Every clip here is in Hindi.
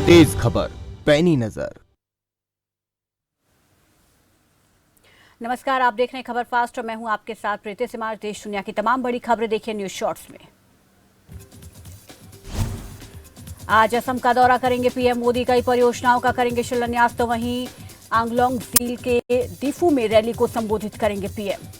तेज खबर पैनी नजर। नमस्कार, आप देख रहे हैं खबर फास्ट और मैं हूं आपके साथ प्रीति सिमार। देश दुनिया की तमाम बड़ी खबरें देखिए न्यूज शॉर्ट्स में। आज असम का दौरा करेंगे पीएम मोदी। कई परियोजनाओं का करेंगे शिलान्यास, तो वहीं आंगलोंग झील के दीफू में रैली को संबोधित करेंगे पीएम।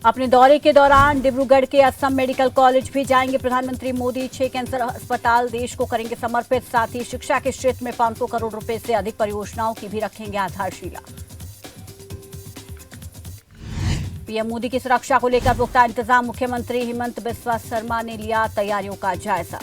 अपने दौरे के दौरान डिब्रूगढ़ के असम मेडिकल कॉलेज भी जाएंगे प्रधानमंत्री मोदी। 6 कैंसर अस्पताल देश को करेंगे समर्पित। साथ ही शिक्षा के क्षेत्र में 500 करोड़ रुपए से अधिक परियोजनाओं की भी रखेंगे आधारशिला। पीएम मोदी की सुरक्षा को लेकर पुख्ता इंतजाम। मुख्यमंत्री हेमंत बिस्वा शर्मा ने लिया तैयारियों का जायजा।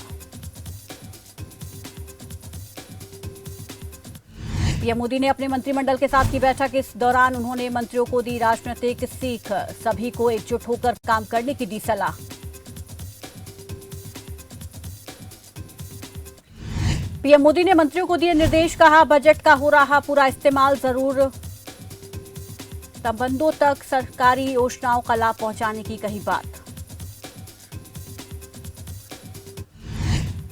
पीएम मोदी ने अपने मंत्रिमंडल के साथ की बैठक। इस दौरान उन्होंने मंत्रियों को दी राजनीतिक सीख। सभी को एकजुट होकर काम करने की दी सलाह। पीएम मोदी ने मंत्रियों को दिए निर्देश। कहा, बजट का हो रहा पूरा इस्तेमाल, जरूर संबंधों तक सरकारी योजनाओं का लाभ पहुंचाने की कही बात।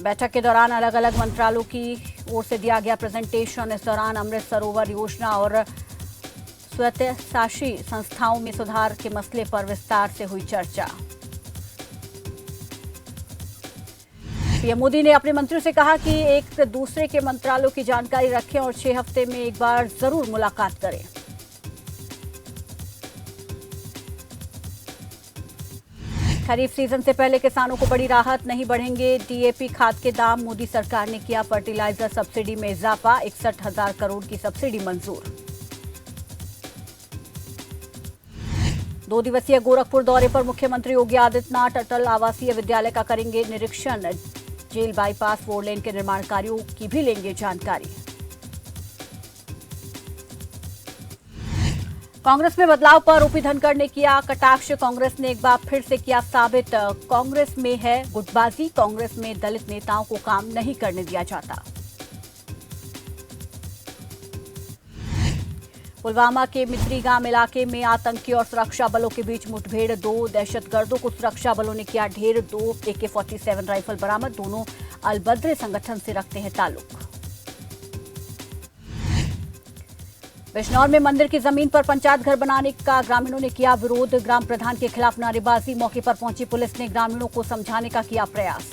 बैठक के दौरान अलग अलग मंत्रालयों की ओर से दिया गया प्रेजेंटेशन। इस दौरान अमृत सरोवर योजना और स्वयंशासी संस्थाओं में सुधार के मसले पर विस्तार से हुई चर्चा। पीएम मोदी ने अपने मंत्रियों से कहा कि एक दूसरे के मंत्रालयों की जानकारी रखें और 6 हफ्ते में एक बार जरूर मुलाकात करें। खरीफ सीजन से पहले किसानों को बड़ी राहत। नहीं बढ़ेंगे डीएपी खाद के दाम। मोदी सरकार ने किया फर्टिलाइजर सब्सिडी में इजाफा। 61,000 करोड़ की सब्सिडी मंजूर। 2 दिवसीय गोरखपुर दौरे पर मुख्यमंत्री योगी आदित्यनाथ अटल आवासीय विद्यालय का करेंगे निरीक्षण। जेल बाईपास 4 लेन के निर्माण कार्यों की भी लेंगे जानकारी। कांग्रेस में बदलाव पर ओपी धनखड़ ने किया कटाक्ष। कांग्रेस ने एक बार फिर से किया साबित, कांग्रेस में है गुटबाजी। कांग्रेस में दलित नेताओं को काम नहीं करने दिया जाता। पुलवामा के मित्री गांव इलाके में आतंकी और सुरक्षा बलों के बीच मुठभेड़। 2 दहशतगर्दों को सुरक्षा बलों ने किया ढेर। 2 AK-47 राइफल बरामद। दोनों अलबद्रे संगठन से रखते हैं ताल्लुक। बिजनौर में मंदिर की जमीन पर पंचायत घर बनाने का ग्रामीणों ने किया विरोध। ग्राम प्रधान के खिलाफ नारेबाजी। मौके पर पहुंची पुलिस ने ग्रामीणों को समझाने का किया प्रयास।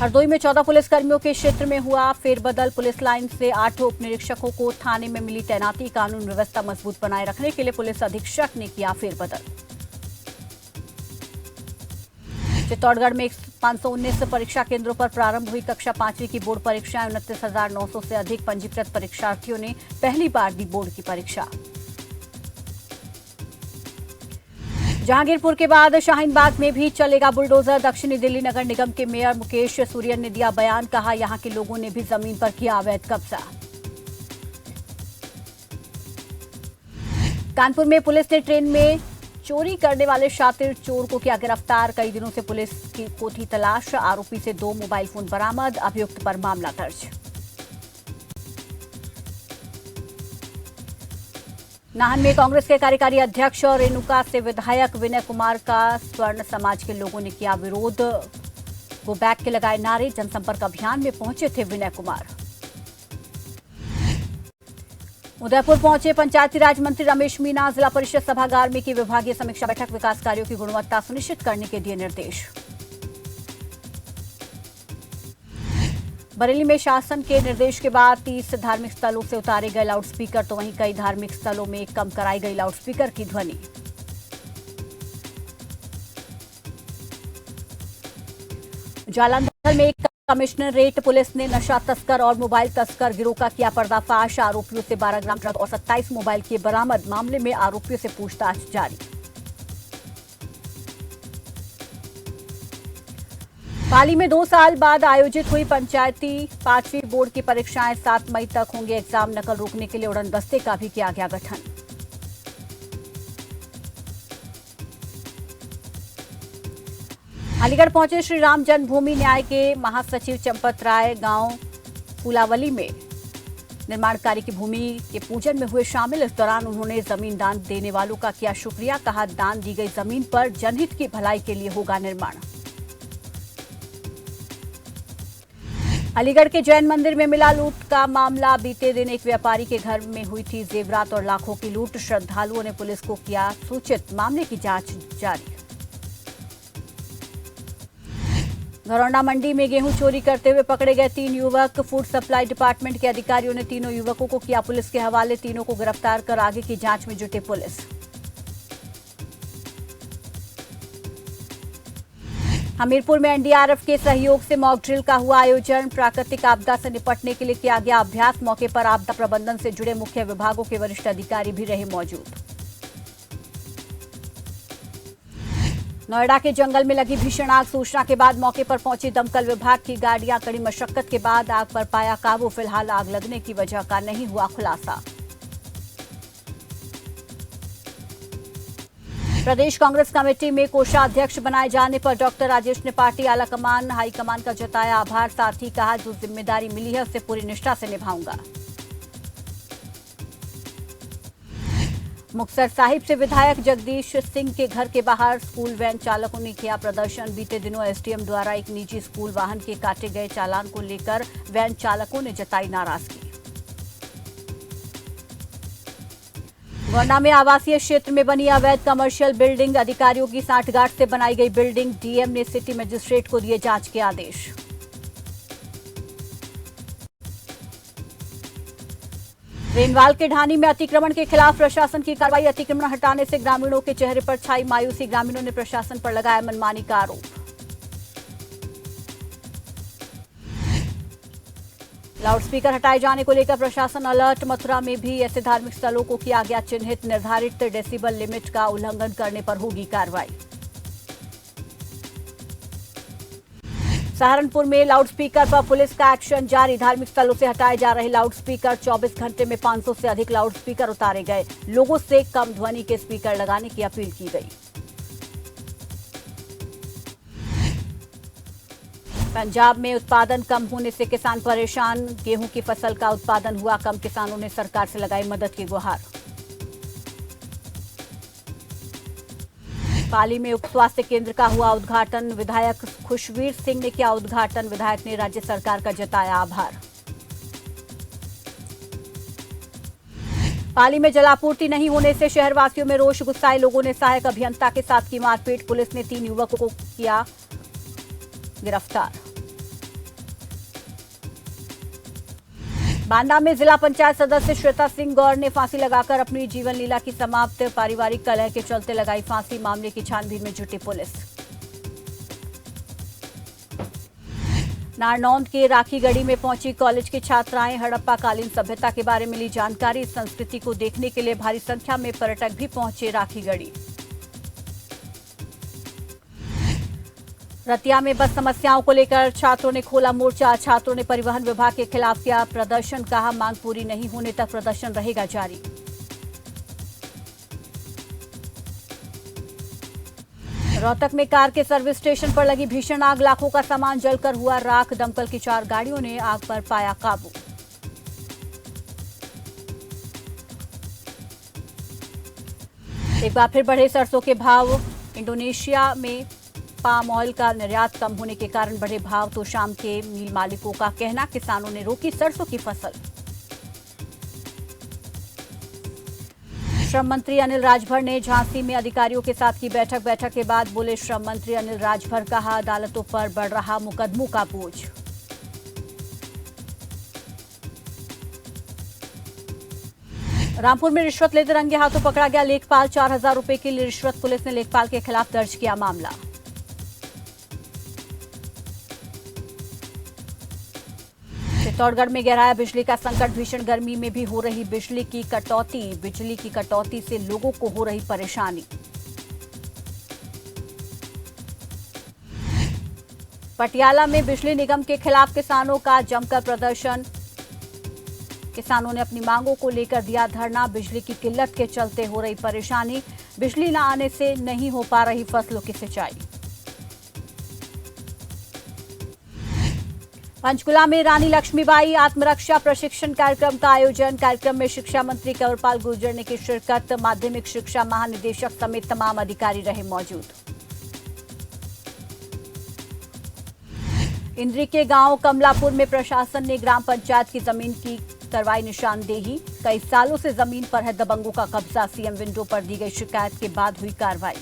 हरदोई में 14 पुलिसकर्मियों के क्षेत्र में हुआ फेरबदल। पुलिस लाइन से 8 उप निरीक्षकों को थाने में मिली तैनाती। कानून व्यवस्था मजबूत बनाए रखने के लिए पुलिस अधीक्षक ने किया फेरबदल। चित्तौड़गढ़ में 519 परीक्षा केंद्रों पर प्रारंभ हुई कक्षा 5वीं की बोर्ड परीक्षाएं। 29,900 से अधिक पंजीकृत परीक्षार्थियों ने पहली बार दी बोर्ड की परीक्षा। जहांगीरपुर के बाद शाहीनबाग में भी चलेगा बुलडोजर। दक्षिणी दिल्ली नगर निगम के मेयर मुकेश सूर्यन ने दिया बयान। कहा, यहां के लोगों ने भी जमीन पर किया अवैध कब्जा। कानपुर में पुलिस ने ट्रेन में चोरी करने वाले शातिर चोर को किया गिरफ्तार। कई दिनों से पुलिस को थी तलाश। आरोपी से 2 मोबाइल फोन बरामद। अभियुक्त पर मामला दर्ज। नाहन में कांग्रेस के कार्यकारी अध्यक्ष और रेणुका से विधायक विनय कुमार का स्वर्ण समाज के लोगों ने किया विरोध। गो बैक के लगाए नारे। जनसंपर्क अभियान में पहुंचे थे विनय कुमार। उदयपुर पहुंचे पंचायती राज मंत्री रमेश मीना। जिला परिषद सभागार में की विभागीय समीक्षा बैठक। विकास कार्यों की गुणवत्ता सुनिश्चित करने के दिए निर्देश। बरेली में शासन के निर्देश के बाद 30 धार्मिक स्थलों से उतारे गए लाउडस्पीकर, तो वहीं कई धार्मिक स्थलों में कम कराई गई लाउडस्पीकर की ध्वनि। जालंधर में एक कमिश्नरेट पुलिस ने नशा तस्कर और मोबाइल तस्कर गिरोह का किया पर्दाफाश। आरोपियों से 12 ग्राम ड्रग और 27 मोबाइल किए बरामद। मामले में आरोपियों से पूछताछ जारी। पाली में 2 साल बाद आयोजित हुई पंचायती 5वीं बोर्ड की परीक्षाएं। 7 मई तक होंगे एग्जाम। नकल रोकने के लिए उड़न दस्ते का भी किया गया गठन। अलीगढ़ पहुंचे श्री राम जन्मभूमि न्याय के महासचिव चंपत राय। गांव फूलावली में निर्माण कार्य की भूमि के पूजन में हुए शामिल। इस दौरान उन्होंने जमीन दान देने वालों का किया शुक्रिया। कहा, दान दी गई जमीन पर जनहित की भलाई के लिए होगा निर्माण। अलीगढ़ के जैन मंदिर में मिला लूट का मामला। बीते दिन एक व्यापारी के घर में हुई थी जेवरात और लाखों की लूट। श्रद्धालुओं ने पुलिस को किया सूचित। मामले की जांच जारी। घरौंडा मंडी में गेहूं चोरी करते हुए पकड़े गए 3 युवक। फूड सप्लाई डिपार्टमेंट के अधिकारियों ने तीनों युवकों को किया पुलिस के हवाले। तीनों को गिरफ्तार कर आगे की जांच में जुटी पुलिस। हमीरपुर में एनडीआरएफ के सहयोग से मॉक ड्रिल का हुआ आयोजन। प्राकृतिक आपदा से निपटने के लिए किया गया अभ्यास। मौके पर आपदा प्रबंधन से जुड़े मुख्य विभागों के वरिष्ठ अधिकारी भी रहे मौजूद। नोएडा के जंगल में लगी भीषण आग। सूचना के बाद मौके पर पहुंची दमकल विभाग की गाड़ियां। कड़ी मशक्कत के बाद आग पर पाया काबू। फिलहाल आग लगने की वजह का नहीं हुआ खुलासा। प्रदेश कांग्रेस कमेटी में कोषाध्यक्ष बनाए जाने पर डॉक्टर राजेश ने पार्टी आलाकमान हाईकमान का जताया आभार। साथ ही कहा, जो जिम्मेदारी मिली है उसे पूरी निष्ठा से निभाऊंगा। मुक्तसर साहिब से विधायक जगदीश सिंह के घर के बाहर स्कूल वैन चालकों ने किया प्रदर्शन। बीते दिनों एसडीएम द्वारा एक निजी स्कूल वाहन के काटे गए चालान को लेकर वैन चालकों ने जताई नाराजगी। गोंडा में आवासीय क्षेत्र में बनी अवैध कमर्शियल बिल्डिंग। अधिकारियों की सांठगांठ से बनाई गई बिल्डिंग। डीएम ने सिटी मजिस्ट्रेट को दिए जांच के आदेश। रेनवाल के ढानी में अतिक्रमण के खिलाफ प्रशासन की कार्रवाई। अतिक्रमण हटाने से ग्रामीणों के चेहरे पर छाई मायूसी। ग्रामीणों ने प्रशासन पर लगाया मनमानी का आरोप। लाउडस्पीकर हटाए जाने को लेकर प्रशासन अलर्ट। मथुरा में भी ऐसे धार्मिक स्थलों को किया गया चिन्हित। निर्धारित डेसिबल लिमिट का उल्लंघन करने पर होगी कार्रवाई। सहारनपुर में लाउडस्पीकर पर पुलिस का एक्शन जारी। धार्मिक स्थलों से हटाए जा रहे लाउडस्पीकर। 24 घंटे में 500 से अधिक लाउडस्पीकर उतारे गए। लोगों से कम ध्वनि के स्पीकर लगाने की अपील की गई। पंजाब में उत्पादन कम होने से किसान परेशान। गेहूं की फसल का उत्पादन हुआ कम। किसानों ने सरकार से लगाई मदद की गुहार। पाली में उप स्वास्थ्य केंद्र का हुआ उद्घाटन। विधायक खुशवीर सिंह ने किया उद्घाटन। विधायक ने राज्य सरकार का जताया आभार। पाली में जलापूर्ति नहीं होने से शहरवासियों में रोष। गुस्साए लोगों ने सहायक अभियंता के साथ की मारपीट। पुलिस ने 3 युवकों को किया गिरफ्तार। बांदा में जिला पंचायत सदस्य श्वेता सिंह गौर ने फांसी लगाकर अपनी जीवन लीला की समाप्त। पारिवारिक कलह के चलते लगाई फांसी। मामले की छानबीन में जुटी पुलिस। नारनौंद के राखीगढ़ी में पहुंची कॉलेज की छात्राएं। हड़प्पा कालीन सभ्यता के बारे में ली जानकारी। इस संस्कृति को देखने के लिए भारी संख्या में पर्यटक भी पहुंचे राखीगढ़ी। रतिया में बस समस्याओं को लेकर छात्रों ने खोला मोर्चा। छात्रों ने परिवहन विभाग के खिलाफ किया प्रदर्शन। कहा, मांग पूरी नहीं होने तक प्रदर्शन रहेगा जारी। रोहतक में कार के सर्विस स्टेशन पर लगी भीषण आग। लाखों का सामान जलकर हुआ राख। दमकल की 4 गाड़ियों ने आग पर पाया काबू। एक बार फिर बढ़े सरसों के भाव। इंडोनेशिया में पाम ऑयल का निर्यात कम होने के कारण बढ़े भाव। तो शाम के मिल मालिकों का कहना, किसानों ने रोकी सरसों की फसल। श्रम मंत्री अनिल राजभर ने झांसी में अधिकारियों के साथ की बैठक के बाद बोले श्रम मंत्री अनिल राजभर। कहा, अदालतों पर बढ़ रहा मुकदमों का बोझ। रामपुर में रिश्वत लेते रंगे हाथों पकड़ा गया लेखपाल। 4000 रुपए की रिश्वत। पुलिस ने लेखपाल के खिलाफ दर्ज किया मामला। चित्तौड़गढ़ में गहराया बिजली का संकट। भीषण गर्मी में भी हो रही बिजली की कटौती। बिजली की कटौती से लोगों को हो रही परेशानी। पटियाला में बिजली निगम के खिलाफ किसानों का जमकर प्रदर्शन। किसानों ने अपनी मांगों को लेकर दिया धरना। बिजली की किल्लत के चलते हो रही परेशानी। बिजली न आने से नहीं हो पा रही फसलों की सिंचाई। पंचकुला में रानी लक्ष्मीबाई आत्मरक्षा प्रशिक्षण कार्यक्रम का आयोजन। कार्यक्रम में शिक्षा मंत्री कंवरपाल गुर्जर ने की शिरकत। माध्यमिक शिक्षा महानिदेशक समेत तमाम अधिकारी रहे मौजूद। इंद्री के गांव कमलापुर में प्रशासन ने ग्राम पंचायत की जमीन की करवाई निशानदेही। कई सालों से जमीन पर है दबंगों का कब्जा। सीएम विंडो पर दी गई शिकायत के बाद हुई कार्रवाई।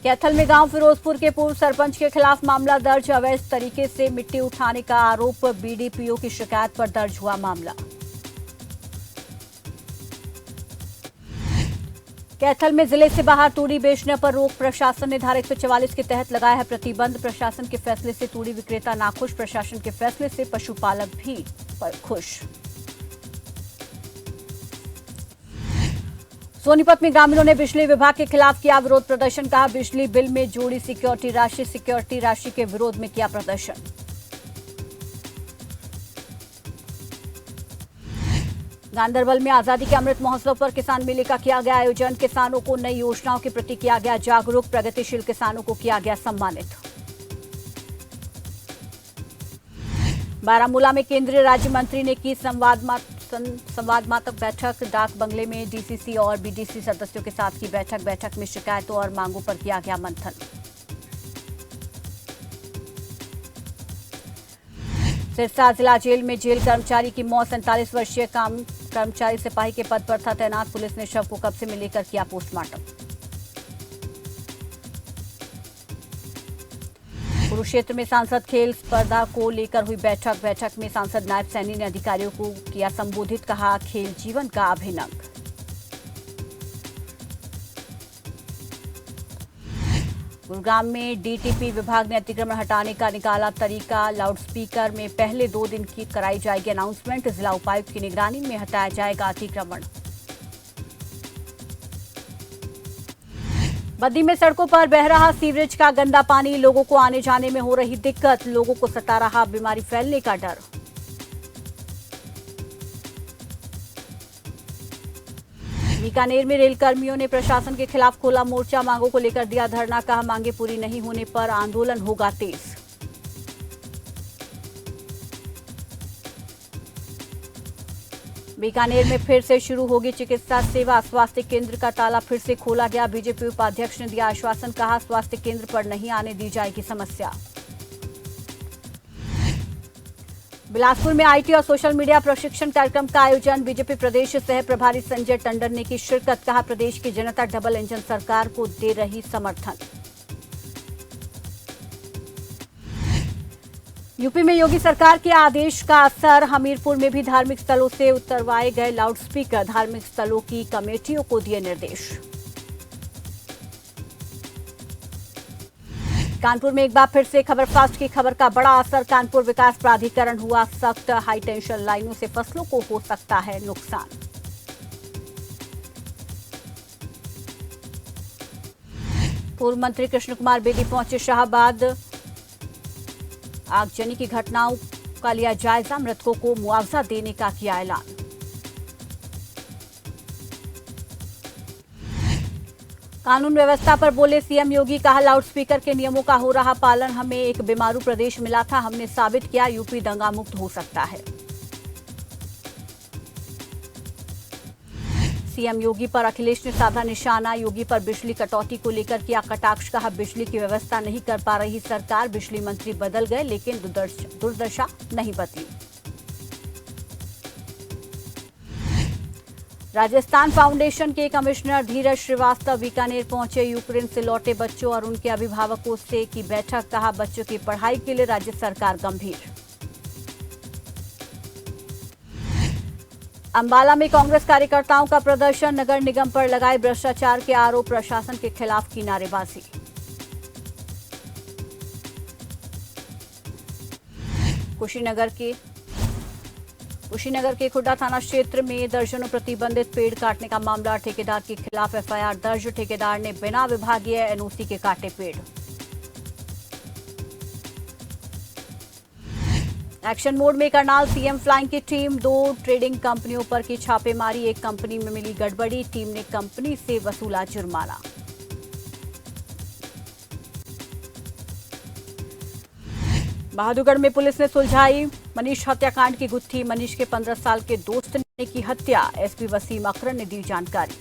कैथल में गांव फिरोजपुर के पूर्व सरपंच के खिलाफ मामला दर्ज। अवैध तरीके से मिट्टी उठाने का आरोप। बीडीपीओ की शिकायत पर दर्ज हुआ मामला। कैथल में जिले से बाहर तूड़ी बेचने पर रोक। प्रशासन ने धारा 144 के तहत लगाया है प्रतिबंध। प्रशासन के फैसले से तूड़ी विक्रेता नाखुश। प्रशासन के फैसले से पशुपालक भी खुश। सोनीपत में ग्रामीणों ने बिजली विभाग के खिलाफ किया विरोध प्रदर्शन। कहा बिजली बिल में जोड़ी सिक्योरिटी राशि के विरोध में किया प्रदर्शन। गांदरबल में आजादी के अमृत महोत्सव पर किसान मेले का किया गया आयोजन। किसानों को नई योजनाओं के प्रति किया गया जागरूक। प्रगतिशील किसानों को किया गया सम्मानित। बारामूला में केंद्रीय राज्य मंत्री ने की संवादमात्मक बैठक। डाक बंगले में डीसीसी और बीडीसी सदस्यों के साथ की बैठक में शिकायतों और मांगों पर किया गया मंथन। सिरसा जिला जेल में जेल कर्मचारी की मौत। 47 वर्षीय कर्मचारी सिपाही के पद पर था तैनात। पुलिस ने शव को कब्जे में लेकर किया पोस्टमार्टम। कुरुक्षेत्र में सांसद खेल स्पर्धा को लेकर हुई बैठक में सांसद नायब सैनी ने अधिकारियों को किया संबोधित। कहा खेल जीवन का अभिन्न अंग। गुरुग्राम में डीटीपी विभाग ने अतिक्रमण हटाने का निकाला तरीका। लाउडस्पीकर में पहले 2 दिन की कराई जाएगी अनाउंसमेंट। जिला उपायुक्त की निगरानी में हटाया जाएगा अतिक्रमण। बद्दी में सड़कों पर बह रहा सीवरेज का गंदा पानी। लोगों को आने जाने में हो रही दिक्कत। लोगों को सता रहा बीमारी फैलने का डर। बीकानेर में रेल कर्मियों ने प्रशासन के खिलाफ खोला मोर्चा। मांगों को लेकर दिया धरना। कहा मांगे पूरी नहीं होने पर आंदोलन होगा तेज। बीकानेर में फिर से शुरू होगी चिकित्सा सेवा। स्वास्थ्य केंद्र का ताला फिर से खोला गया। बीजेपी उपाध्यक्ष ने दिया आश्वासन। कहा स्वास्थ्य केंद्र पर नहीं आने दी जाएगी समस्या। बिलासपुर में आईटी और सोशल मीडिया प्रशिक्षण कार्यक्रम का आयोजन। बीजेपी प्रदेश सह प्रभारी संजय टंडन ने की शिरकत। कहा प्रदेश की जनता डबल इंजन सरकार को दे रही समर्थन। यूपी में योगी सरकार के आदेश का असर। हमीरपुर में भी धार्मिक स्थलों से उतरवाए गए लाउडस्पीकर। धार्मिक स्थलों की कमेटियों को दिए निर्देश। कानपुर में एक बार फिर से खबर फास्ट की खबर का बड़ा असर। कानपुर विकास प्राधिकरण हुआ सख्त। हाई टेंशन लाइनों से फसलों को हो सकता है नुकसान। पूर्व मंत्री कृष्ण कुमार बेदी पहुंचे शाहबाद। आगजनी की घटनाओं का लिया जायजा। मृतकों को मुआवजा देने का किया ऐलान। कानून व्यवस्था पर बोले सीएम योगी। कहा लाउडस्पीकर के नियमों का हो रहा पालन। हमें एक बीमारू प्रदेश मिला था। हमने साबित किया यूपी दंगा मुक्त हो सकता है। सीएम योगी पर अखिलेश ने साधा निशाना। योगी पर बिजली कटौती को लेकर किया कटाक्ष। कहा बिजली की व्यवस्था नहीं कर पा रही सरकार। बिजली मंत्री बदल गए लेकिन दुर्दशा नहीं बदली। राजस्थान फाउंडेशन के कमिश्नर धीरज श्रीवास्तव बीकानेर पहुंचे। यूक्रेन से लौटे बच्चों और उनके अभिभावकों से की बैठक। कहा बच्चों की पढ़ाई के लिए राज्य सरकार गंभीर। अंबाला में कांग्रेस कार्यकर्ताओं का प्रदर्शन। नगर निगम पर लगाए भ्रष्टाचार के आरोप। प्रशासन के खिलाफ की नारेबाजी। कुशीनगर के खुड्डा थाना क्षेत्र में दर्जनों प्रतिबंधित पेड़ काटने का मामला। ठेकेदार के खिलाफ एफआईआर दर्ज। ठेकेदार ने बिना विभागीय एनओसी के काटे पेड़। एक्शन मोड में करनाल सीएम फ्लाइंग की टीम। 2 ट्रेडिंग कंपनियों पर की छापेमारी। एक कंपनी में मिली गड़बड़ी। टीम ने कंपनी से वसूला जुर्माना। बहादुरगढ़ में पुलिस ने सुलझाई मनीष हत्याकांड की गुत्थी। मनीष के 15 साल के दोस्त ने की हत्या। एसपी वसीम अकरम ने दी जानकारी।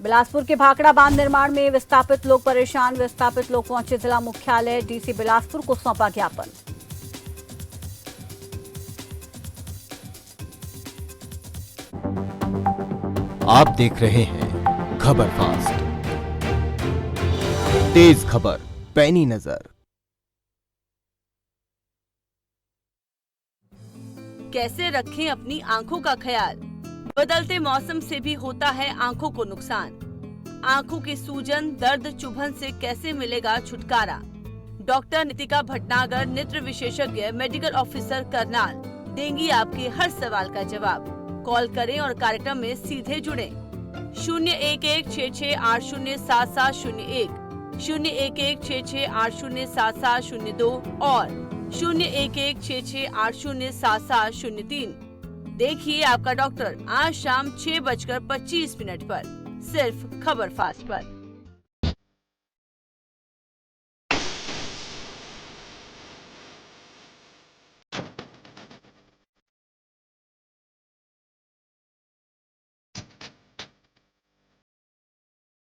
बिलासपुर के भाखड़ा बांध निर्माण में विस्थापित लोग परेशान। विस्थापित लोग पहुंचे जिला मुख्यालय। डीसी बिलासपुर को सौंपा ज्ञापन। आप देख रहे हैं खबर फास्ट, तेज खबर पैनी नजर। कैसे रखें अपनी आंखों का ख्याल? बदलते मौसम से भी होता है आंखों को नुकसान। आंखों की सूजन, दर्द, चुभन से कैसे मिलेगा छुटकारा? डॉक्टर नितिका भटनागर, नेत्र विशेषज्ञ, मेडिकल ऑफिसर करनाल, देंगी आपके हर सवाल का जवाब। कॉल करें और कार्यक्रम में सीधे जुड़े। 01166807701, 01166807702 और 01166807703। देखिए आपका डॉक्टर आज शाम 6:25 पर, सिर्फ खबर फास्ट पर।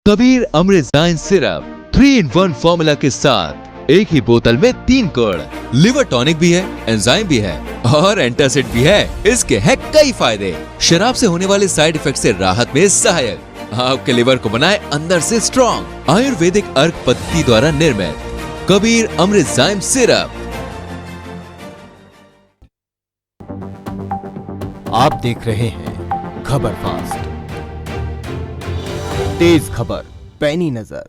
कबीर अमृतजाइन सिरप 3-in-1 फॉर्मूला के साथ एक ही बोतल में 3 गुण। लिवर टॉनिक भी है, एंजाइम भी है और एंटासिड भी है। इसके हैं कई फायदे। शराब से होने वाले साइड इफेक्ट से राहत में सहायक। आपके लिवर को बनाए अंदर से स्ट्रॉन्ग। आयुर्वेदिक अर्क पद्धति द्वारा निर्मित कबीर अमृतजाइन सिरप। आप देख रहे हैं खबर फास्ट, तेज खबर पैनी नजर।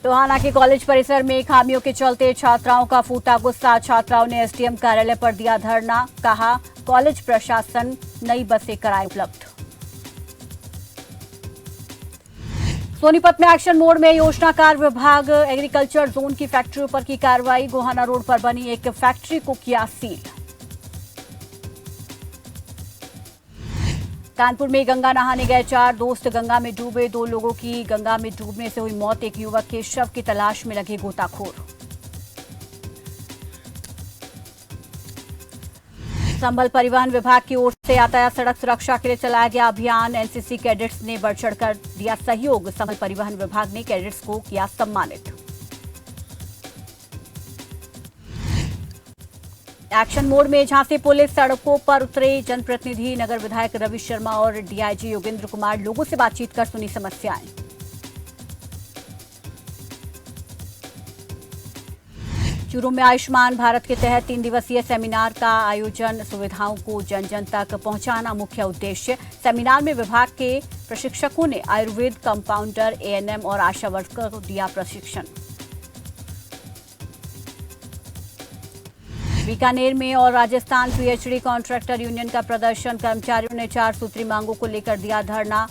टोहाना के कॉलेज परिसर में खामियों के चलते छात्राओं का फूटा गुस्सा। छात्राओं ने एसडीएम कार्यालय पर दिया धरना। कहा कॉलेज प्रशासन नई बसें कराए उपलब्ध। सोनीपत में एक्शन मोड में योजनाकार विभाग। एग्रीकल्चर जोन की फैक्ट्रियों पर की कार्रवाई। गोहाना रोड पर बनी एक फैक्ट्री को किया सील। कानपुर में गंगा नहाने गए 4 दोस्त गंगा में डूबे। 2 लोगों की गंगा में डूबने से हुई मौत। एक युवक के शव की तलाश में लगे गोताखोर। संभल परिवहन विभाग की ओर से यातायात सड़क सुरक्षा के लिए चलाया गया अभियान। एनसीसी कैडेट्स ने बढ़ चढ़कर दिया सहयोग। संभल परिवहन विभाग ने कैडेट्स को किया सम्मानित। एक्शन मोड में झांसी पुलिस सड़कों पर उतरे जनप्रतिनिधि। नगर विधायक रवि शर्मा और डीआईजी योगेंद्र कुमार लोगों से बातचीत कर सुनी समस्याएं। चूरू में आयुष्मान भारत के तहत 3 दिवसीय सेमिनार का आयोजन। सुविधाओं को जन जन तक पहुंचाना मुख्य उद्देश्य। सेमिनार में विभाग के प्रशिक्षकों ने आयुर्वेद, कंपाउंडर, एएनएम और आशा वर्कर को दिया प्रशिक्षण। बीकानेर में और राजस्थान पीएचडी कॉन्ट्रैक्टर यूनियन का प्रदर्शन। कर्मचारियों ने 4 सूत्री मांगों को लेकर दिया धरना।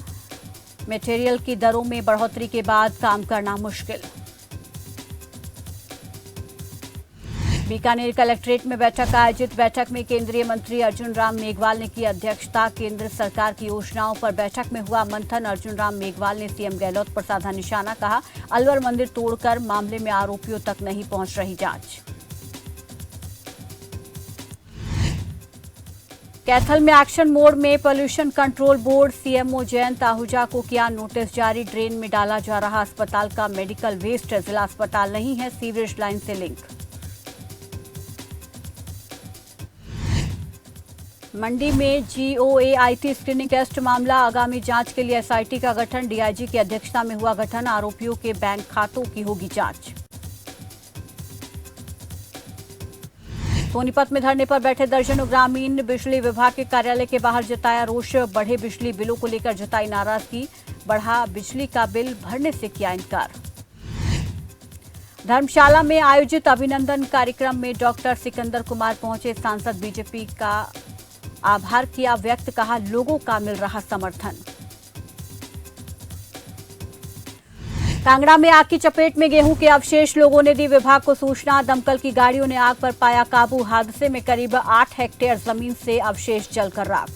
मटेरियल की दरों में बढ़ोतरी के बाद काम करना मुश्किल। बीकानेर कलेक्ट्रेट में बैठक आयोजित। बैठक में केंद्रीय मंत्री अर्जुन राम मेघवाल ने की अध्यक्षता। केंद्र सरकार की योजनाओं पर बैठक में हुआ मंथन। अर्जुन राम मेघवाल ने सीएम गहलोत पर साधा निशाना। कहा अलवर मंदिर तोड़कर मामले में आरोपियों तक नहीं पहुंच रही जांच। कैथल में एक्शन मोड में pollution control board. CMO Jayant Ahuja को किया नोटिस जारी। ड्रेन में डाला जा रहा अस्पताल का मेडिकल वेस्ट जिला अस्पताल नहीं है, सीवरेज लाइन से लिंक। मंडी में जीओएआईटी स्क्रीनिंग टेस्ट मामला। आगामी जांच के लिए एसआईटी का गठन। डीआईजी की अध्यक्षता में हुआ गठन। आरोपियों के बैंक खातों की होगी जांच। सोनीपत में धरने पर बैठे दर्जनों ग्रामीण। बिजली विभाग के कार्यालय के बाहर जताया रोष। बढ़े बिजली बिलों को लेकर जताई नाराजगी। बढ़ा बिजली का बिल भरने से किया इनकार। धर्मशाला में आयोजित अभिनंदन कार्यक्रम में डॉक्टर सिकंदर कुमार पहुंचे। सांसद बीजेपी का आभार किया व्यक्त। कहा लोगों का मिल रहा समर्थन। कांगड़ा में आग की चपेट में गेहूं के अवशेष। लोगों ने दी विभाग को सूचना। दमकल की गाड़ियों ने आग पर पाया काबू। हादसे में करीब 8 हेक्टेयर जमीन से अवशेष जलकर राख।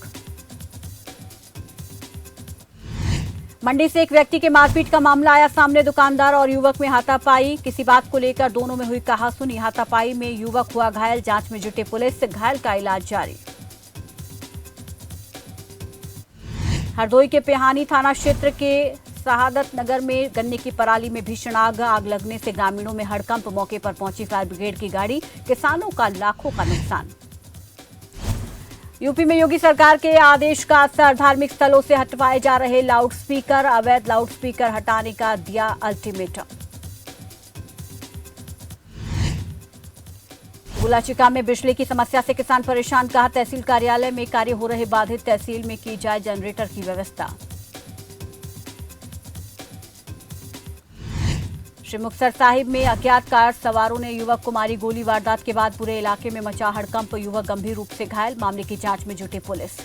मंडी से एक व्यक्ति के मारपीट का मामला आया सामने। दुकानदार और युवक में हाथापाई, किसी बात को लेकर दोनों में हुई कहासुनी। हाथापाई में युवक हुआ घायल, जांच में जुटी पुलिस, घायल का इलाज जारी। हरदोई के पेहानी थाना क्षेत्र के शहादत नगर में गन्ने की पराली में भीषण आग लगने से ग्रामीणों में हड़कंप। मौके पर पहुंची फायर ब्रिगेड की गाड़ी, किसानों का लाखों का नुकसान। यूपी में योगी सरकार के आदेश का असर, धार्मिक स्थलों से हटवाए जा रहे लाउडस्पीकर, अवैध लाउडस्पीकर हटाने का दिया अल्टीमेटम। गुलाचिका में बिजली की समस्या से किसान परेशान, कहा तहसील कार्यालय में कार्य हो रहे बाधित, तहसील में की जाए जनरेटर की व्यवस्था। श्री मुक्तसर साहिब में अज्ञात कार सवारों ने युवक को मारी गोली। वारदात के बाद पूरे इलाके में मचा हड़कंप, युवक गंभीर रूप से घायल, मामले की जांच में जुटी पुलिस।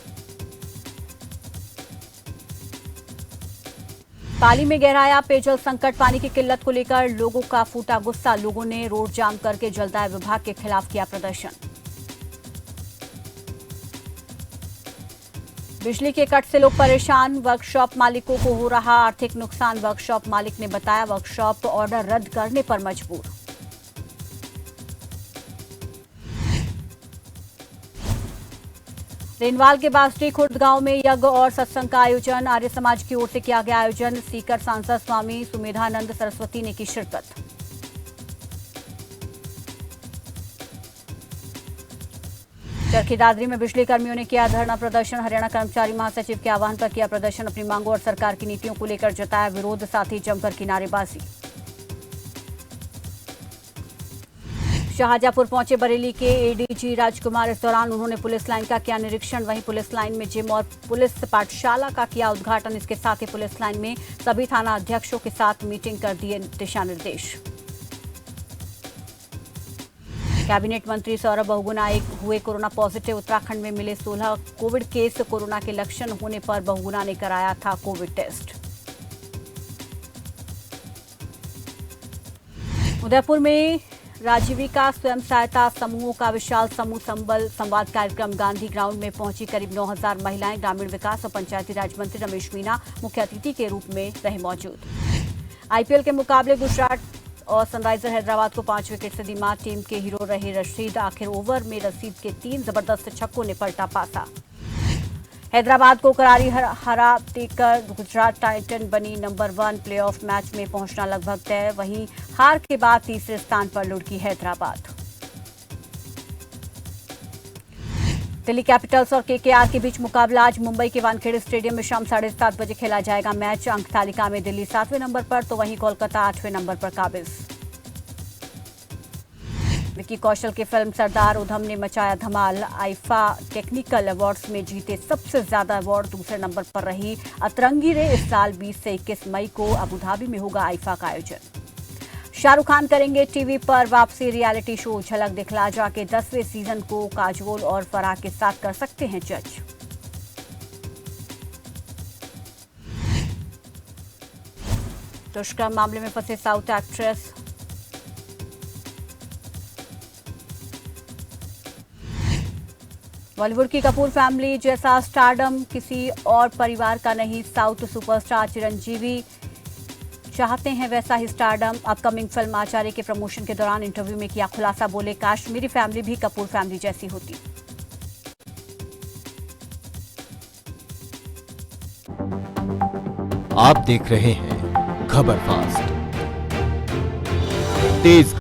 पाली में गहराया पेयजल संकट, पानी की किल्लत को लेकर लोगों का फूटा गुस्सा, लोगों ने रोड जाम करके जलदाय विभाग के खिलाफ किया प्रदर्शन। बिजली के कट से लोग परेशान, वर्कशॉप मालिकों को हो रहा आर्थिक नुकसान। वर्कशॉप मालिक ने बताया वर्कशॉप ऑर्डर रद्द करने पर मजबूर। रेनवाल के बास्टी खुर्द गांव में यज्ञ और सत्संग का आयोजन, आर्य समाज की ओर से किया गया आयोजन। सीकर सांसद स्वामी सुमेधानंद सरस्वती ने की शिरकत। चरखी दादरी में बिजली कर्मियों ने किया धरना प्रदर्शन, हरियाणा कर्मचारी महासचिव के आह्वान पर किया प्रदर्शन। अपनी मांगों और सरकार की नीतियों को लेकर जताया विरोध, साथ ही जमकर की नारेबाजी। शाहजहांपुर पहुंचे बरेली के एडीजी राजकुमार, इस दौरान उन्होंने पुलिस लाइन का किया निरीक्षण। वहीं पुलिस लाइन में जिम और पुलिस पाठशाला का किया उद्घाटन। इसके साथ ही पुलिस लाइन में सभी थाना अध्यक्षों के साथ मीटिंग कर दिए दिशा निर्देश। कैबिनेट मंत्री सौरभ बहुगुणा हुए कोरोना पॉजिटिव, उत्तराखंड में मिले 16 कोविड केस। कोरोना के लक्षण होने पर बहुगुणा ने कराया था कोविड टेस्ट। उदयपुर में राजीविका स्वयं सहायता समूहों का विशाल समूह संबल संवाद कार्यक्रम, गांधी ग्राउंड में पहुंची करीब 9000 महिलाएं। ग्रामीण विकास और पंचायती राज मंत्री रमेश मीना मुख्य अतिथि के रूप में रहे मौजूद। आईपीएल के मुकाबले गुजरात और सनराइजर हैदराबाद को 5 विकेट से दी मात। टीम के हीरो रहे रशीद, आखिर ओवर में रशीद के 3 जबरदस्त छक्कों ने पलटा पासा। हैदराबाद को करारी हरा देकर गुजरात टाइटन बनी नंबर 1, प्लेऑफ मैच में पहुंचना लगभग तय। वहीं हार के बाद तीसरे स्थान पर लुढ़की हैदराबाद। दिल्ली कैपिटल्स और केकेआर के बीच मुकाबला आज मुंबई के वानखेड़े स्टेडियम में शाम 7:30 बजे खेला जाएगा मैच। अंक तालिका में दिल्ली 7वें नंबर पर, तो वहीं कोलकाता 8वें नंबर पर काबिज। विक्की कौशल की फिल्म सरदार उधम ने मचाया धमाल। आईफा टेक्निकल अवार्ड्स में जीते सबसे ज्यादा अवार्ड, दूसरे नंबर पर रही अतरंगी रे। इस साल 20 से 21 मई को अबुधाबी में होगा आईफा का आयोजन। शाहरुख खान करेंगे टीवी पर वापसी, रियलिटी शो झलक दिखला जा के 10वें सीजन को काजोल और फराह के साथ कर सकते हैं जज। दुष्कर्म मामले में फंसे साउथ एक्ट्रेस बॉलीवुड की कपूर फैमिली जैसा स्टारडम किसी और परिवार का नहीं। साउथ सुपरस्टार चिरंजीवी चाहते हैं वैसा ही स्टारडम। अपकमिंग फिल्म आचार्य के प्रमोशन के दौरान इंटरव्यू में किया खुलासा, बोले काश मेरी फैमिली भी कपूर फैमिली जैसी होती। आप देख रहे हैं खबर फास्ट, तेज